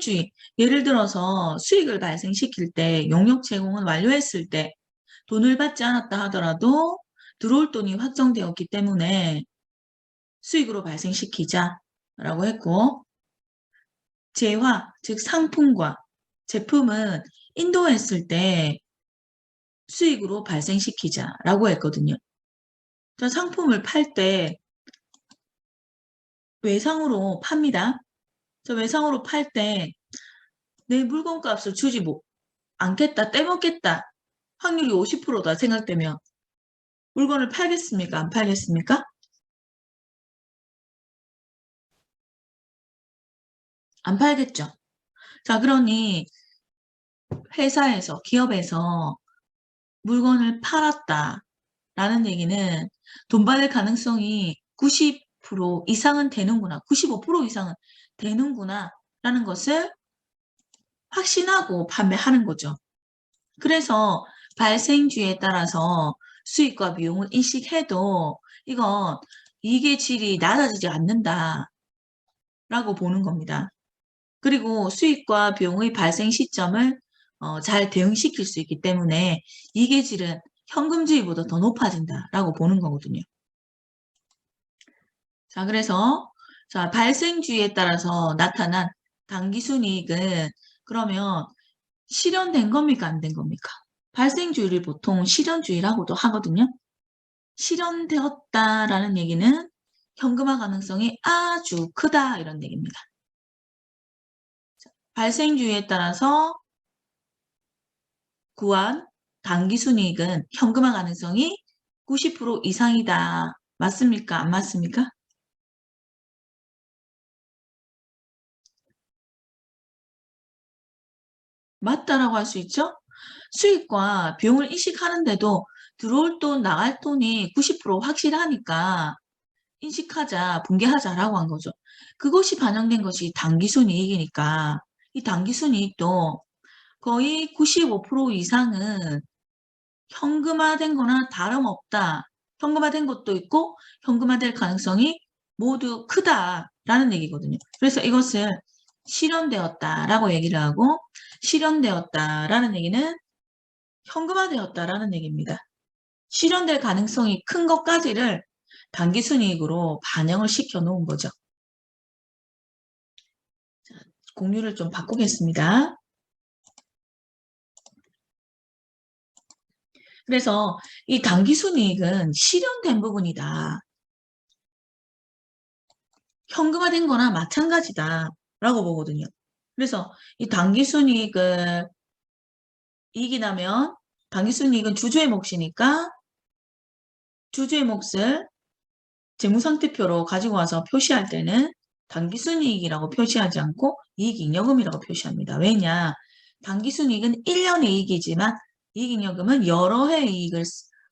실현주의. 예를 들어서 수익을 발생시킬 때 용역 제공은 완료했을 때 돈을 받지 않았다 하더라도 들어올 돈이 확정되었기 때문에 수익으로 발생시키자라고 했고, 재화, 즉 상품과 제품은 인도했을 때 수익으로 발생시키자라고 했거든요. 저 상품을 팔 때 외상으로 팝니다. 저 외상으로 팔 때 내 물건값을 주지 않겠다, 떼먹겠다. 확률이 50%다 생각되면 물건을 팔겠습니까? 안 팔겠습니까? 안 팔겠죠. 자, 그러니 회사에서, 기업에서 물건을 팔았다라는 얘기는 돈 받을 가능성이 90% 이상은 되는구나, 95% 이상은 되는구나 라는 것을 확신하고 판매하는 거죠. 그래서 발생주에 따라서 수익과 비용을 인식해도 이건 이익의 질이 낮아지지 않는다 라고 보는 겁니다. 그리고 수익과 비용의 발생 시점을 잘 대응시킬 수 있기 때문에 이익의 질은 현금주의보다 더 높아진다라고 보는 거거든요. 자, 그래서 자, 발생주의에 따라서 나타난 당기순이익은 그러면 실현된 겁니까? 안 된 겁니까? 발생주의를 보통 실현주의라고도 하거든요. 실현되었다라는 얘기는 현금화 가능성이 아주 크다 이런 얘기입니다. 발생주의에 따라서 구한 당기순이익은 현금화 가능성이 90% 이상이다. 맞습니까? 안 맞습니까? 맞다라고 할 수 있죠? 수익과 비용을 인식하는데도 들어올 돈, 나갈 돈이 90% 확실하니까 인식하자, 분개하자라고 한 거죠. 그것이 반영된 것이 당기순이익이니까 이 당기순이익도 거의 95% 이상은 현금화된 거나 다름없다. 현금화된 것도 있고 현금화될 가능성이 모두 크다라는 얘기거든요. 그래서 이것을 실현되었다라고 얘기를 하고, 실현되었다라는 얘기는 현금화되었다라는 얘기입니다. 실현될 가능성이 큰 것까지를 당기순이익으로 반영을 시켜 놓은 거죠. 자, 공유를 좀 바꾸겠습니다. 그래서 이 당기순이익은 실현된 부분이다. 현금화된 거나 마찬가지다 라고 보거든요. 그래서 이 당기순이익을 이익이 나면 당기순이익은 주주의 몫이니까 주주의 몫을 재무상태표로 가지고 와서 표시할 때는 당기순이익이라고 표시하지 않고 이익잉여금이라고 표시합니다. 왜냐? 당기순이익은 1년의 이익이지만 이익잉여금은 여러 해의 이익을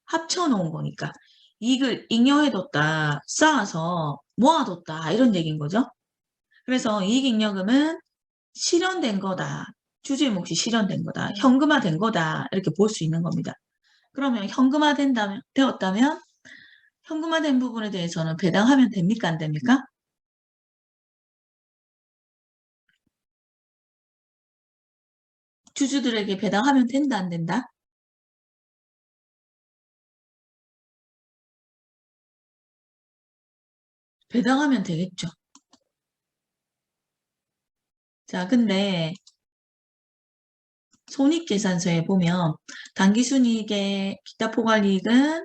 합쳐놓은 거니까 이익을 잉여해뒀다, 쌓아서 모아뒀다 이런 얘기인 거죠. 그래서 이익잉여금은 실현된 거다. 주주의 몫이 실현된 거다. 현금화된 거다. 이렇게 볼 수 있는 겁니다. 그러면 되었다면 현금화된 부분에 대해서는 배당하면 됩니까? 안 됩니까? 주주들에게 배당하면 된다? 안 된다? 배당하면 되겠죠. 자, 근데 손익계산서에 보면 당기순이익의 기타 포괄이익은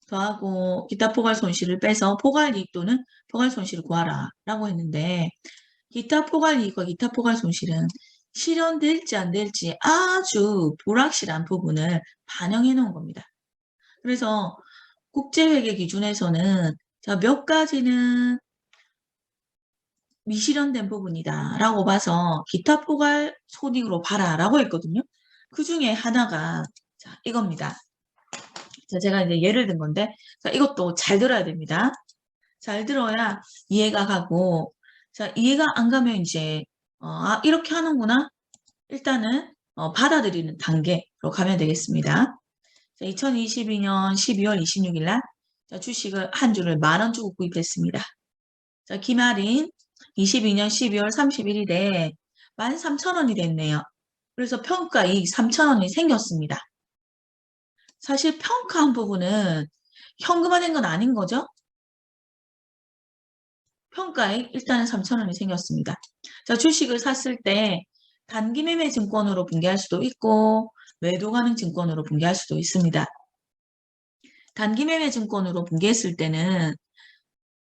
더하고 기타 포괄 손실을 빼서 포괄이익 또는 포괄 손실을 구하라 라고 했는데, 기타 포괄이익과 기타 포괄 손실은 실현될지 안 될지 아주 불확실한 부분을 반영해 놓은 겁니다. 그래서 국제회계 기준에서는 몇 가지는 미실현된 부분이다 라고 봐서 기타 포괄 손익으로 봐라 라고 했거든요. 그 중에 하나가 이겁니다. 제가 이제 예를 든 건데, 이것도 잘 들어야 됩니다. 잘 들어야 이해가 가고, 이해가 안 가면 이제 이렇게 하는구나. 일단은 받아들이는 단계로 가면 되겠습니다. 2022년 12월 26일 날 주식을 한 주를 10,000원 주고 구입했습니다. 기말인 22년 12월 31일에 13,000원이 됐네요. 그래서 평가이익 3,000원이 생겼습니다. 사실 평가한 부분은 현금화된 건 아닌 거죠? 평가이익 일단은 3,000원이 생겼습니다. 자, 주식을 샀을 때 단기 매매 증권으로 분개할 수도 있고 매도 가능 증권으로 분개할 수도 있습니다. 단기 매매 증권으로 분개했을 때는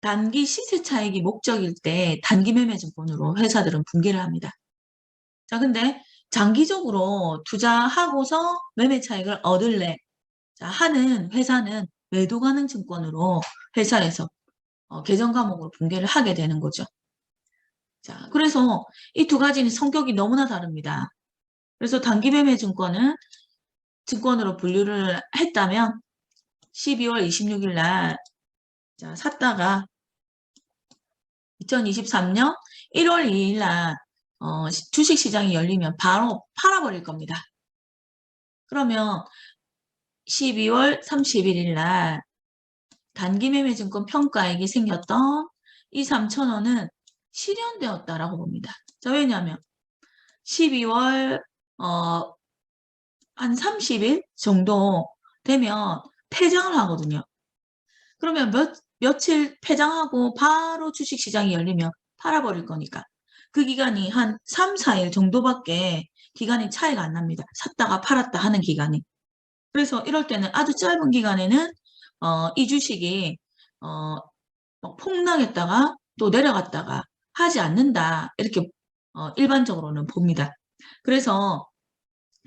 단기 시세 차익이 목적일 때 단기 매매 증권으로 회사들은 분개를 합니다. 자, 근데 장기적으로 투자하고서 매매 차익을 얻을래 자, 하는 회사는 매도 가능 증권으로 회사에서 계정 과목으로 분개를 하게 되는 거죠. 자, 그래서 이 두 가지는 성격이 너무나 다릅니다. 그래서 단기 매매 증권은 증권으로 분류를 했다면 12월 26일 날 자, 샀다가 2023년 1월 2일 날 주식시장이 열리면 바로 팔아버릴 겁니다. 그러면 12월 31일 날 단기 매매 증권 평가액이 생겼던 이 3,000원은 실현되었다라고 봅니다. 자, 왜냐하면 12월 한 30일 정도 되면 폐장을 하거든요. 그러면 며칠 폐장하고 바로 주식시장이 열리면 팔아버릴 거니까 그 기간이 한 3, 4일 정도밖에 기간이 차이가 안 납니다. 샀다가 팔았다 하는 기간이. 그래서 이럴 때는 아주 짧은 기간에는 이 주식이 폭락했다가 또 내려갔다가 하지 않는다. 이렇게 일반적으로는 봅니다. 그래서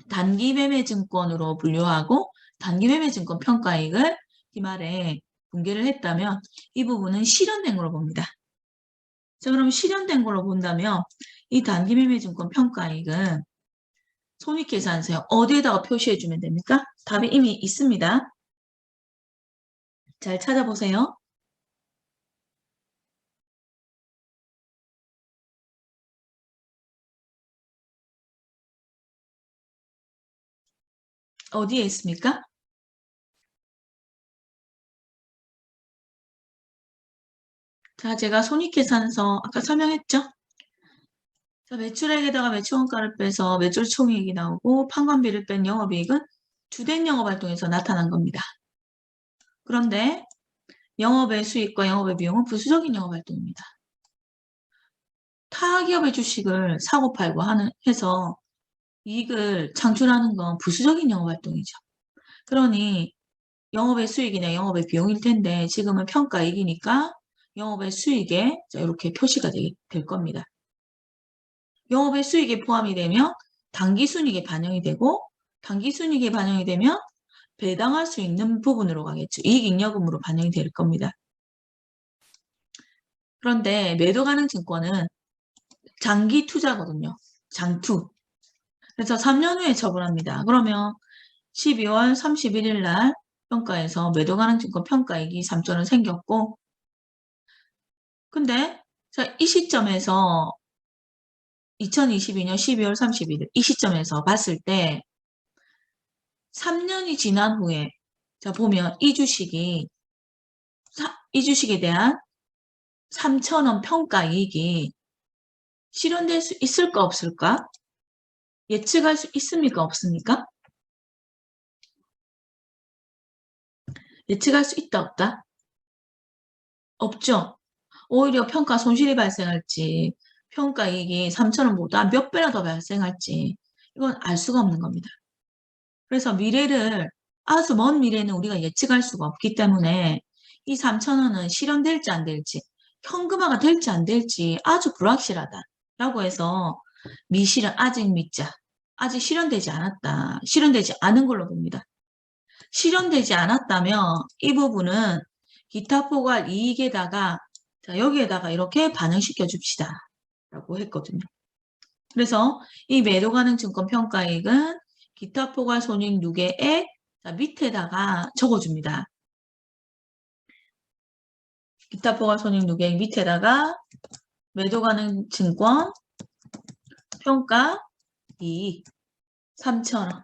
단기 매매 증권으로 분류하고 단기 매매 증권 평가이익을 기말에 분개를 했다면 이 부분은 실현된 걸로 봅니다. 자, 그럼 실현된 걸로 본다면 이 단기 매매 증권 평가이익은 손익계산서에 어디에다가 표시해 주면 됩니까? 답이 이미 있습니다. 잘 찾아보세요. 어디에 있습니까? 자, 제가 손익계산서 아까 설명했죠? 자, 매출액에다가 매출원가를 빼서 매출총이익이 나오고 판관비를 뺀 영업이익은 주된 영업활동에서 나타난 겁니다. 그런데 영업의 수익과 영업의 비용은 부수적인 영업활동입니다. 타 기업의 주식을 사고 팔고 해서 이익을 창출하는 건 부수적인 영업활동이죠. 그러니 영업의 수익이나 영업의 비용일 텐데 지금은 평가이익이니까 영업의 수익에 이렇게 표시가 될 겁니다. 영업의 수익에 포함이 되면 당기순이익에 반영이 되고 당기순이익에 반영이 되면 배당할 수 있는 부분으로 가겠죠. 이익잉여금으로 반영이 될 겁니다. 그런데 매도 가능 증권은 장기 투자거든요. 장투. 그래서 3년 후에 처분합니다. 그러면 12월 31일 날 평가에서 매도 가능 증권 평가이익이 3,000원 생겼고 근데 자, 이 시점에서 2022년 12월 31일 이 시점에서 봤을 때 3년이 지난 후에 자 보면 이 주식에 대한 3,000원 평가이익이 실현될 수 있을까 없을까? 예측할 수 있습니까 없습니까? 예측할 수 있다 없다? 없죠. 오히려 평가 손실이 발생할지 평가이익이 3,000원보다 몇 배나 더 발생할지 이건 알 수가 없는 겁니다. 그래서 미래를 아주 먼 미래는 우리가 예측할 수가 없기 때문에 이 3,000원은 실현될지 안 될지 현금화가 될지 안 될지 아주 불확실하다라고 해서 미실은 아직 믿자. 아직 실현되지 않았다. 실현되지 않은 걸로 봅니다. 실현되지 않았다면 이 부분은 기타 포괄 이익에다가 자, 여기에다가 이렇게 반영시켜 줍시다. 라고 했거든요. 그래서 이 매도 가능 증권 평가이익은 기타 포괄 손익 누계액 밑에다가 적어줍니다. 기타 포괄 손익 누계액 밑에다가 매도 가능 증권 평가 이익 3,000원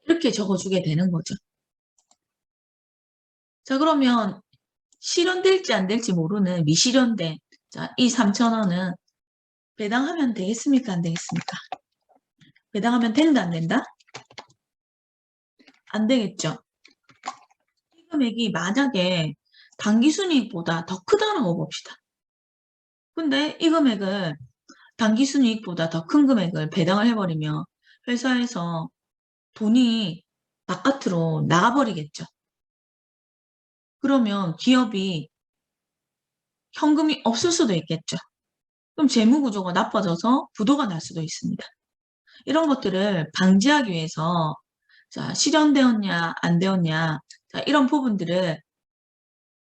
이렇게 적어주게 되는 거죠. 자 그러면 실현될지 안 될지 모르는 미실현된 자, 이 3,000원은 배당하면 되겠습니까? 안 되겠습니까? 배당하면 된다, 안 된다? 안 되겠죠? 이 금액이 만약에 당기순이익보다 더 크다라고 봅시다. 근데 이 금액을 당기순이익보다 더 큰 금액을 배당을 해버리면 회사에서 돈이 바깥으로 나가버리겠죠. 그러면 기업이 현금이 없을 수도 있겠죠. 그럼 재무구조가 나빠져서 부도가 날 수도 있습니다. 이런 것들을 방지하기 위해서 자, 실현되었냐 안 되었냐 자, 이런 부분들을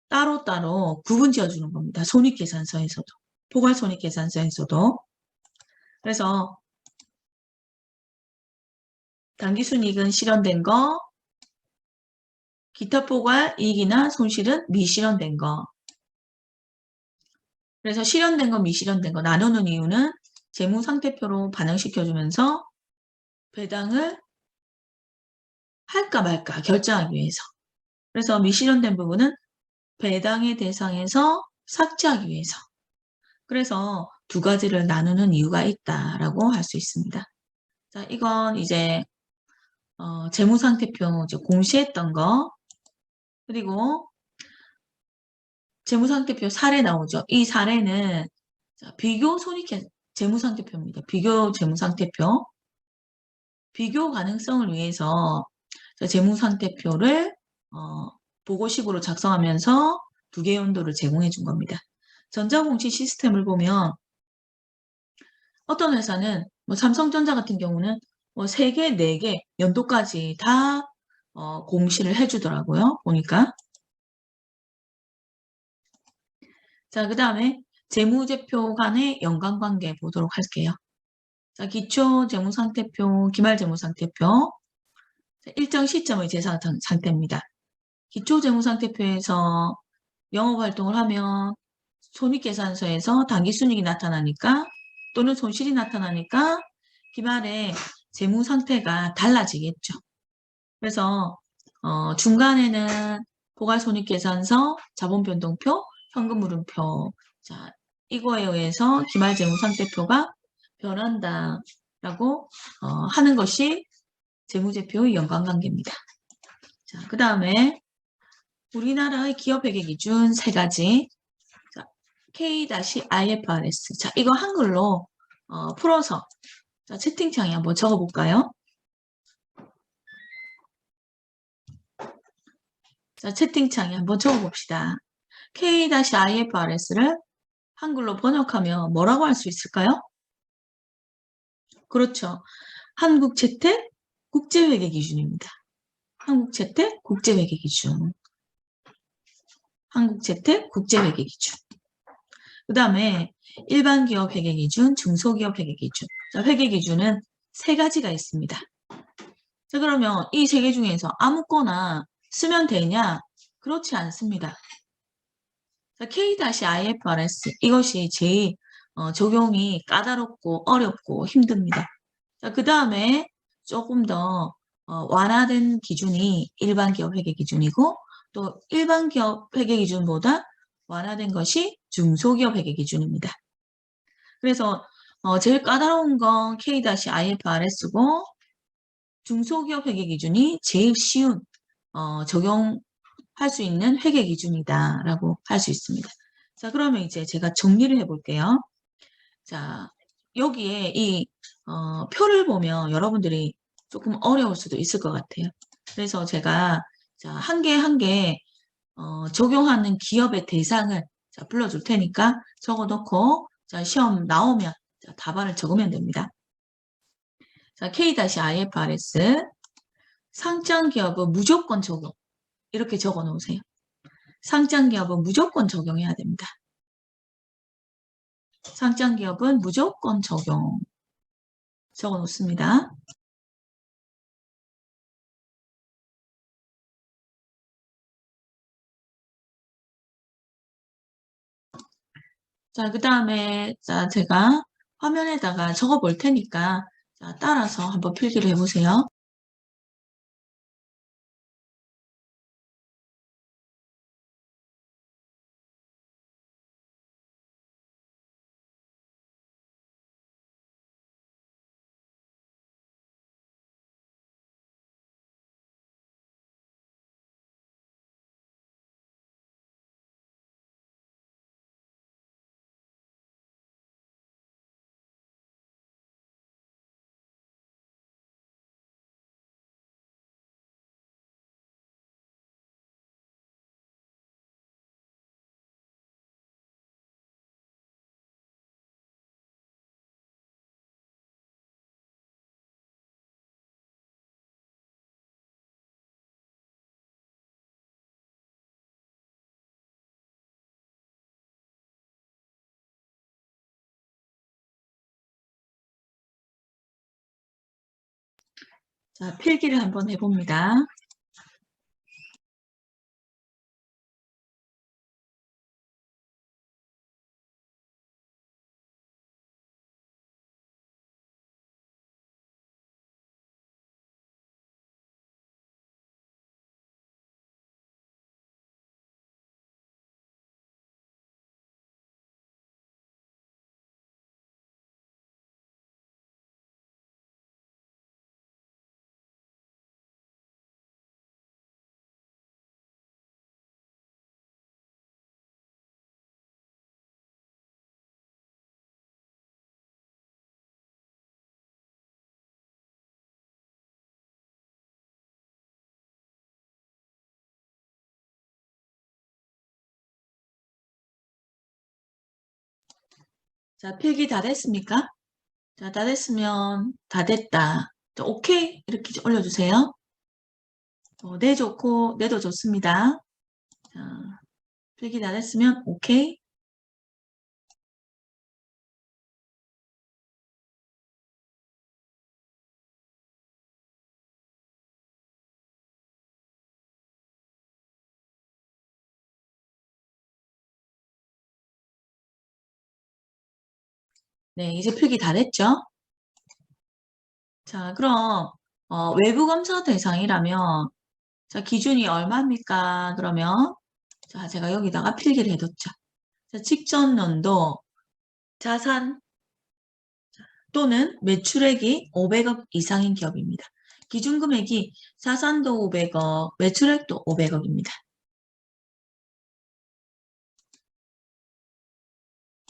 따로따로 구분 지어주는 겁니다. 손익계산서에서도 포괄손익계산서에서도 그래서 당기순이익은 실현된 거 기타 포괄 이익이나 손실은 미실현된 거 그래서 실현된 거 미실현된 거 나누는 이유는 재무상태표로 반영시켜주면서 배당을 할까 말까 결정하기 위해서 그래서 미실현된 부분은 배당의 대상에서 삭제하기 위해서 그래서 두 가지를 나누는 이유가 있다라고 할 수 있습니다. 자, 이건 이제 재무상태표 이제 공시했던 거 그리고 재무상태표 사례 나오죠. 이 사례는 자, 비교 손익 재무상태표입니다. 비교 재무상태표 비교 가능성을 위해서 재무상태표를 보고식으로 작성하면서 두 개의 연도를 제공해 준 겁니다. 전자공시 시스템을 보면 어떤 회사는 뭐 삼성전자 같은 경우는 뭐 3개, 4개 연도까지 다 공시를 해주더라고요. 보니까. 자, 그 다음에 재무제표 간의 연관관계 보도록 할게요. 자, 기초재무상태표, 기말재무상태표 일정 시점의 재산상태입니다. 기초재무상태표에서 영업활동을 하면 손익계산서에서 당기순이익이 나타나니까 또는 손실이 나타나니까 기말에 재무상태가 달라지겠죠. 그래서 중간에는 포괄손익계산서, 자본변동표, 현금흐름표 자, 이거에 의해서 기말재무상태표가 변한다라고 하는 것이 재무제표의 연관관계입니다. 자, 그 다음에 우리나라의 기업회계기준 3가지 자, K-IFRS 자, 이거 한글로 풀어서 자, 채팅창에 한번 적어볼까요? 자, 채팅창에 한번 적어봅시다. K-IFRS를 한글로 번역하면 뭐라고 할 수 있을까요? 그렇죠. 한국채택 국제회계기준입니다. 한국채택 국제회계기준. 한국채택 국제회계기준. 그 다음에 일반기업 회계기준, 중소기업 회계기준. 자, 회계기준은 3가지가 있습니다. 자, 그러면 이 3개 중에서 아무거나 쓰면 되냐? 그렇지 않습니다. 자, K-IFRS 이것이 제일 적용이 까다롭고 어렵고 힘듭니다. 자, 그 다음에 조금 더 완화된 기준이 일반기업 회계기준이고 또 일반기업 회계기준보다 완화된 것이 중소기업 회계기준입니다. 그래서 제일 까다로운 건 K-IFRS고 중소기업 회계기준이 제일 쉬운 적용할 수 있는 회계기준이다라고 할 수 있습니다. 자, 그러면 이제 제가 정리를 해볼게요. 자, 여기에 이 표를 보면 여러분들이 조금 어려울 수도 있을 것 같아요. 그래서 제가 자, 한 개 한 개 적용하는 기업의 대상을 자, 불러줄 테니까 적어놓고 자, 시험 나오면 자, 답안을 적으면 됩니다. 자, K-IFRS 상장 기업은 무조건 적용 이렇게 적어 놓으세요. 상장 기업은 무조건 적용해야 됩니다. 상장 기업은 무조건 적용 적어 놓습니다. 자, 그 다음에 자, 제가 화면에다가 적어 볼 테니까 자, 따라서 한번 필기를 해보세요. 자, 필기를 한번 해봅니다. 자, 필기 다 됐습니까? 자, 다 됐으면 다 됐다. 자, 오케이 이렇게 올려주세요. 네 좋고 네도 좋습니다. 자, 필기 다 됐으면 오케이. 네, 이제 필기 다 됐죠? 자, 그럼 외부 검사 대상이라면 자, 기준이 얼마입니까? 그러면 자, 제가 여기다가 필기를 해뒀죠. 자, 직전 연도 자산 또는 매출액이 500억 이상인 기업입니다. 기준 금액이 자산도 500억, 매출액도 500억입니다.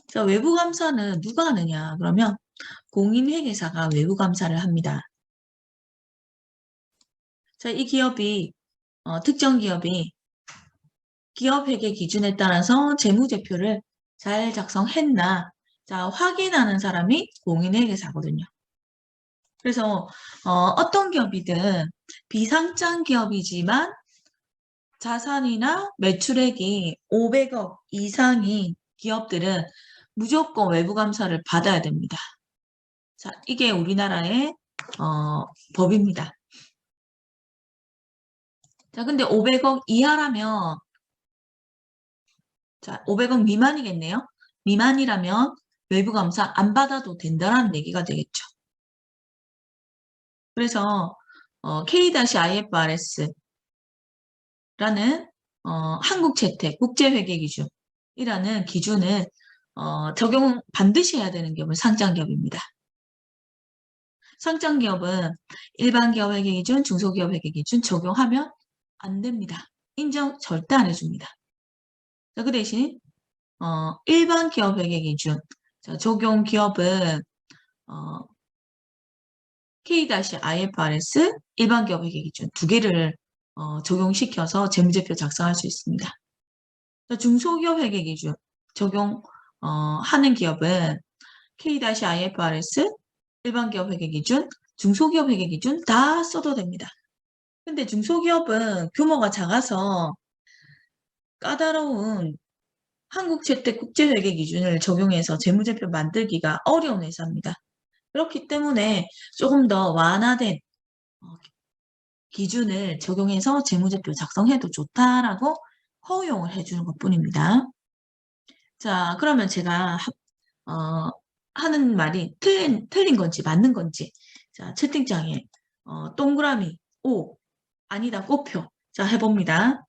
자, 외부 감사는 누가 하느냐? 그러면 공인회계사가 외부 감사를 합니다. 자, 이 기업이 특정 기업이 기업회계 기준에 따라서 재무제표를 잘 작성했나? 자, 확인하는 사람이 공인회계사거든요. 그래서 어떤 기업이든 비상장 기업이지만 자산이나 매출액이 500억 이상인 기업들은 무조건 외부 감사를 받아야 됩니다. 자, 이게 우리나라의 법입니다. 자, 근데 500억 이하라면 자, 500억 미만이겠네요. 미만이라면 외부 감사 안 받아도 된다는 얘기가 되겠죠. 그래서 K-IFRS라는 한국재택 국제회계기준이라는 기준을 적용 반드시 해야 되는 기업은 상장기업입니다. 상장기업은 일반기업 회계기준, 중소기업 회계기준 적용하면 안 됩니다. 인정 절대 안 해줍니다. 자, 그 대신 일반 기업 회계기준 적용 기업은 K-IFRS 일반 기업 회계기준 두 개를 적용시켜서 재무제표 작성할 수 있습니다. 중소기업 회계기준 적용하는 기업은 K-IFRS 일반 기업 회계기준, 중소기업 회계기준 다 써도 됩니다. 근데 중소기업은 규모가 작아서 까다로운 한국재택 국제회계 기준을 적용해서 재무제표 만들기가 어려운 회사입니다. 그렇기 때문에 조금 더 완화된 기준을 적용해서 재무제표 작성해도 좋다라고 허용을 해주는 것 뿐입니다. 자, 그러면 제가 하는 말이 틀린 건지 맞는 건지 자, 채팅창에 동그라미 O 아니다 꼬표 자 해봅니다.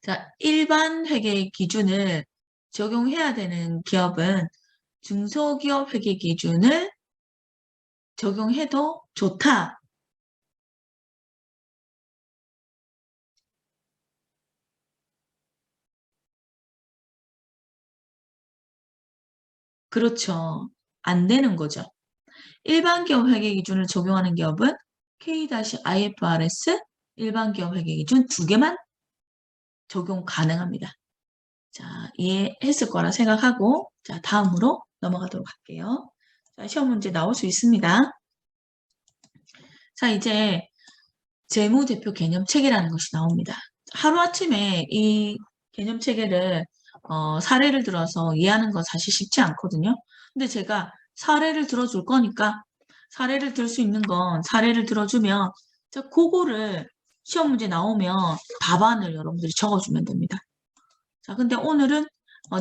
자, 일반 회계 기준을 적용해야 되는 기업은 중소기업 회계 기준을 적용해도 좋다. 그렇죠. 안 되는 거죠. 일반 기업 회계 기준을 적용하는 기업은 K-IFRS 일반 기업 회계 기준 두 개만 적용 가능합니다. 자, 이해했을 거라 생각하고 자, 다음으로 넘어가도록 할게요. 자, 시험 문제 나올 수 있습니다. 자, 이제 재무제표 개념체계라는 것이 나옵니다. 하루아침에 이 개념체계를 사례를 들어서 이해하는 건 사실 쉽지 않거든요. 근데 제가 사례를 들어줄 거니까 사례를 들 수 있는 건 사례를 들어주면 자, 그거를 시험 문제 나오면 답안을 여러분들이 적어주면 됩니다. 자, 근데 오늘은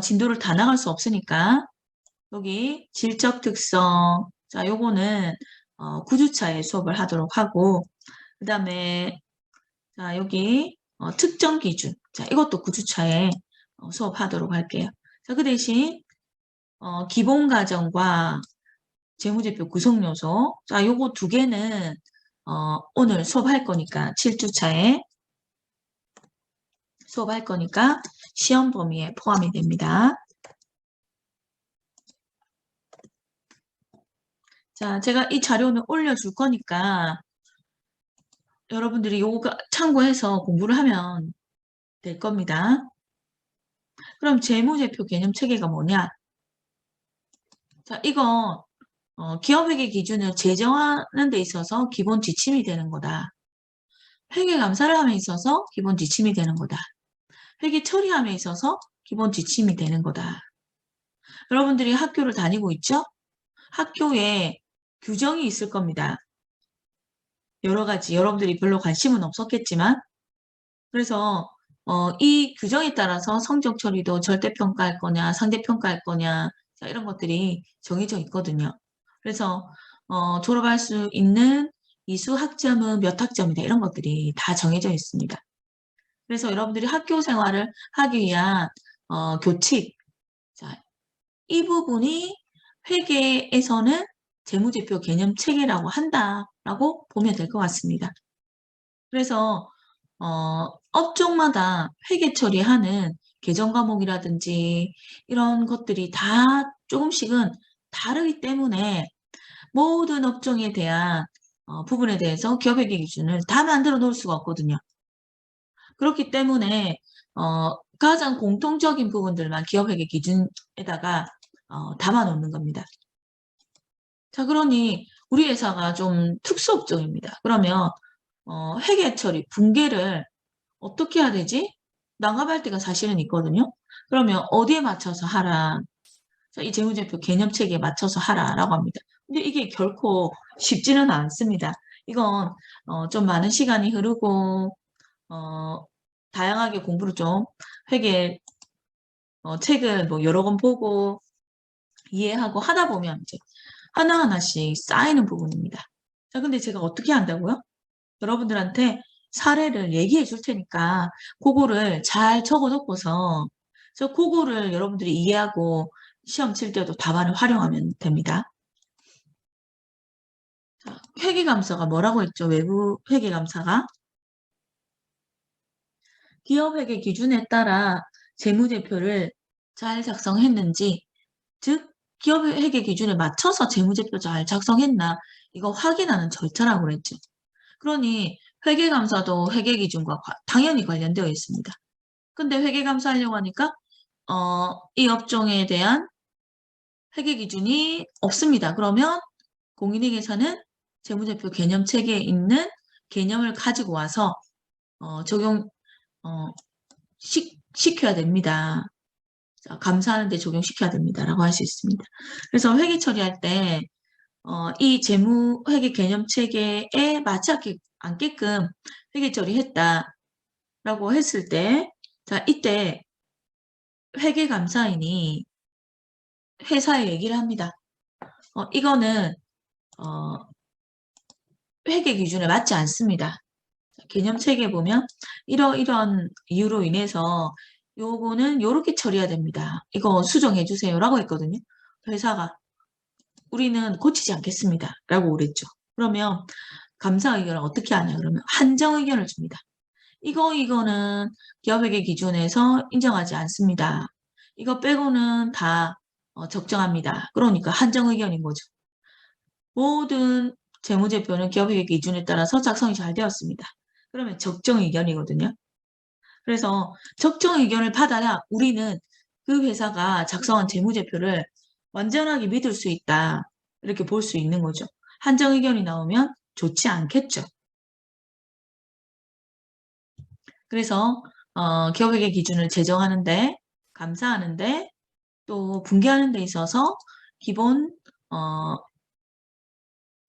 진도를 다 나갈 수 없으니까 여기 질적 특성, 자, 요거는 9주차에 수업을 하도록 하고 그 다음에 자, 여기 특정 기준, 자, 이것도 9주차에 수업하도록 할게요. 자, 그 대신 기본 과정과 재무제표 구성 요소, 자, 요거 두 개는 오늘 수업할 거니까 7주차에 수업할 거니까 시험 범위에 포함이 됩니다. 자, 제가 이 자료는 올려줄 거니까 여러분들이 요거 참고해서 공부를 하면 될 겁니다. 그럼 재무제표 개념 체계가 뭐냐? 자, 이거 기업회계 기준을 제정하는 데 있어서 기본 지침이 되는 거다. 회계 감사를 함에 있어서 기본 지침이 되는 거다. 회계 처리함에 있어서 기본 지침이 되는 거다. 여러분들이 학교를 다니고 있죠? 학교에 규정이 있을 겁니다. 여러 가지 여러분들이 별로 관심은 없었겠지만 그래서 이 규정에 따라서 성적 처리도 절대평가할 거냐 상대평가할 거냐 자, 이런 것들이 정해져 있거든요. 그래서 졸업할 수 있는 이수 학점은 몇 학점이다 이런 것들이 다 정해져 있습니다. 그래서 여러분들이 학교 생활을 하기 위한 교칙 자, 이 부분이 회계에서는 재무제표 개념 체계라고 한다라고 보면 될 것 같습니다. 그래서 업종마다 회계 처리하는 개정 과목이라든지 이런 것들이 다 조금씩은 다르기 때문에 모든 업종에 대한 부분에 대해서 기업회계 기준을 다 만들어 놓을 수가 없거든요. 그렇기 때문에 가장 공통적인 부분들만 기업회계 기준에다가 담아 놓는 겁니다. 자, 그러니 우리 회사가 좀 특수업종입니다. 그러면 회계 처리, 분계를 어떻게 해야 되지? 난감할 때가 사실은 있거든요. 그러면 어디에 맞춰서 하라? 자, 이 재무제표 개념체계에 맞춰서 하라라고 합니다. 근데 이게 결코 쉽지는 않습니다. 이건 좀 많은 시간이 흐르고 다양하게 공부를 좀 회계 책을 뭐 여러 권 보고 이해하고 하다 보면 이제 하나하나씩 쌓이는 부분입니다. 자, 근데 제가 어떻게 한다고요? 여러분들한테 사례를 얘기해 줄 테니까 그거를 잘 적어 놓고서 그거를 여러분들이 이해하고 시험 칠 때도 답안을 활용하면 됩니다. 자, 회계감사가 뭐라고 했죠? 외부 회계감사가 기업회계 기준에 따라 재무제표를 잘 작성했는지 즉 기업회계 기준에 맞춰서 재무제표 잘 작성했나 이거 확인하는 절차라고 그랬죠. 그러니 회계감사도 회계기준과 당연히 관련되어 있습니다. 근데 회계감사하려고 하니까 이 업종에 대한 회계기준이 없습니다. 그러면 공인회계사는 재무제표 개념 체계에 있는 개념을 가지고 와서 적용 시켜야 됩니다. 감사하는데 적용시켜야 됩니다라고 할 수 있습니다. 그래서 회계 처리할 때 이 재무 회계 개념 체계에 맞지 않게끔 회계 처리했다라고 했을 때, 자 이때 회계 감사인이 회사에 얘기를 합니다. 이거는 회계 기준에 맞지 않습니다. 개념 체계 보면 이러이러한 이유로 인해서 요거는 요렇게 처리해야 됩니다. 이거 수정해 주세요라고 했거든요. 회사가 우리는 고치지 않겠습니다. 라고 그랬죠. 그러면 감사 의견을 어떻게 하냐 그러면 한정 의견을 줍니다. 이거는 기업회계 기준에서 인정하지 않습니다. 이거 빼고는 다 적정합니다. 그러니까 한정 의견인 거죠. 모든 재무제표는 기업회계 기준에 따라서 작성이 잘 되었습니다. 그러면 적정 의견이거든요. 그래서 적정 의견을 받아야 우리는 그 회사가 작성한 재무제표를 완전하게 믿을 수 있다. 이렇게 볼 수 있는 거죠. 한정 의견이 나오면 좋지 않겠죠. 그래서 기업회계 기준을 제정하는데 감사하는데 또 분개하는 데 있어서 기본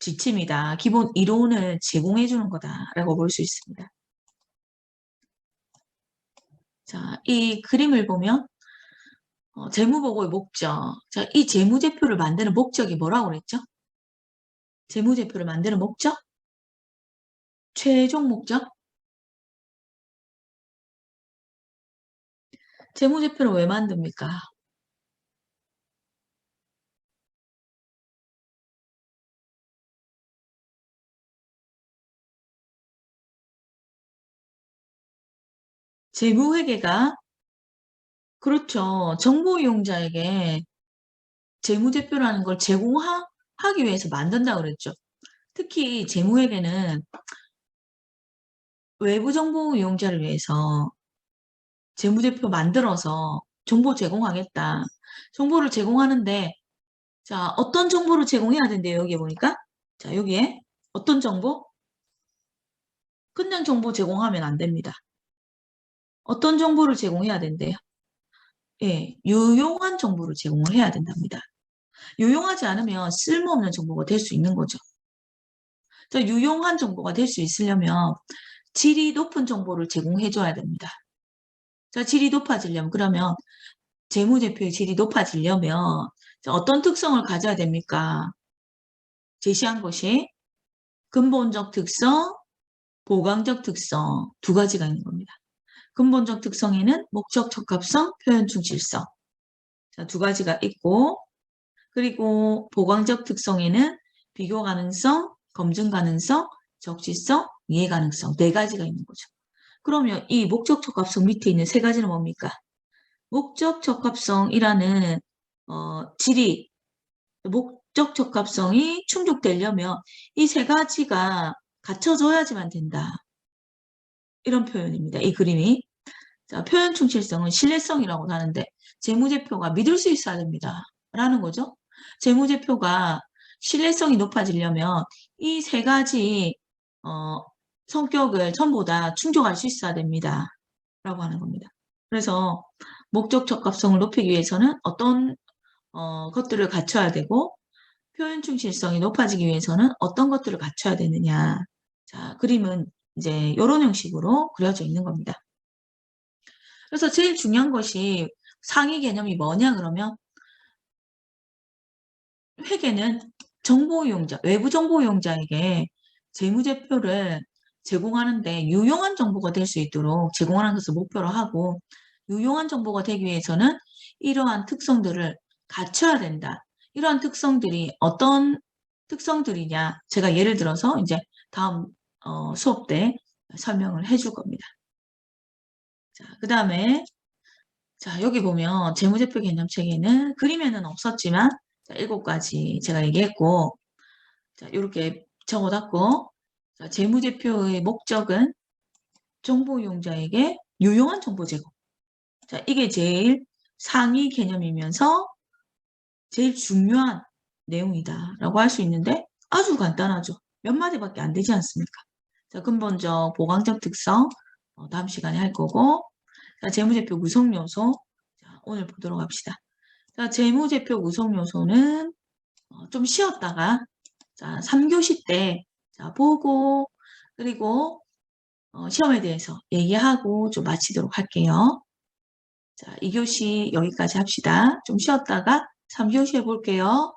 지침이다. 기본 이론을 제공해 주는 거다라고 볼 수 있습니다. 자, 이 그림을 보면 재무보고의 목적. 자, 이 재무제표를 만드는 목적이 뭐라고 그랬죠? 재무제표를 만드는 목적? 최종 목적? 재무제표를 왜 만듭니까? 재무회계가 그렇죠. 정보 이용자에게 재무제표라는 걸 제공하기 위해서 만든다고 그랬죠. 특히 재무회계는 외부 정보 이용자를 위해서 재무제표 만들어서 정보 제공하겠다. 정보를 제공하는데 자, 어떤 정보를 제공해야 된대요. 여기에 보니까. 자, 여기에 어떤 정보? 그냥 정보 제공하면 안 됩니다. 어떤 정보를 제공해야 된대요? 예, 유용한 정보를 제공을 해야 된답니다. 유용하지 않으면 쓸모없는 정보가 될 수 있는 거죠. 자, 유용한 정보가 될 수 있으려면 질이 높은 정보를 제공해 줘야 됩니다. 자, 질이 높아지려면 그러면 재무제표의 질이 높아지려면 자, 어떤 특성을 가져야 됩니까? 제시한 것이 근본적 특성, 보강적 특성 두 가지가 있는 겁니다. 근본적 특성에는 목적 적합성, 표현 충실성 자, 두 가지가 있고 그리고 보강적 특성에는 비교 가능성, 검증 가능성, 적시성, 이해 가능성 네 가지가 있는 거죠. 그러면 이 목적 적합성 밑에 있는 세 가지는 뭡니까? 목적 적합성이라는 질이 목적 적합성이 충족되려면 이 세 가지가 갖춰져야지만 된다. 이런 표현입니다. 이 그림이. 자, 표현 충실성은 신뢰성이라고 하는데 재무제표가 믿을 수 있어야 됩니다. 라는 거죠. 재무제표가 신뢰성이 높아지려면 이 세 가지 성격을 전부 다 충족할 수 있어야 됩니다. 라고 하는 겁니다. 그래서 목적 적합성을 높이기 위해서는 어떤 것들을 갖춰야 되고 표현 충실성이 높아지기 위해서는 어떤 것들을 갖춰야 되느냐. 자, 그림은 이제 이런 형식으로 그려져 있는 겁니다. 그래서 제일 중요한 것이 상위 개념이 뭐냐 그러면 회계는 정보 이용자, 외부 정보 이용자에게 재무제표를 제공하는데 유용한 정보가 될 수 있도록 제공하는 것을 목표로 하고 유용한 정보가 되기 위해서는 이러한 특성들을 갖춰야 된다. 이러한 특성들이 어떤 특성들이냐 제가 예를 들어서 이제 다음 수업 때 설명을 해줄 겁니다. 자, 그 다음에 자, 여기 보면 재무제표 개념책에는 그림에는 없었지만 자, 7가지 제가 얘기했고 자, 이렇게 적어놨고 자, 재무제표의 목적은 정보 이용자에게 유용한 정보 제공. 자, 이게 제일 상위 개념이면서 제일 중요한 내용이다라고 할 수 있는데 아주 간단하죠. 몇 마디밖에 안 되지 않습니까? 자, 근본적 보강적 특성 다음 시간에 할 거고 자, 재무제표 구성 요소 자, 오늘 보도록 합시다. 자, 재무제표 구성 요소는 좀 쉬었다가 자, 3교시 때 자, 보고 그리고 시험에 대해서 얘기하고 좀 마치도록 할게요. 자, 2교시 여기까지 합시다. 좀 쉬었다가 3교시 해볼게요.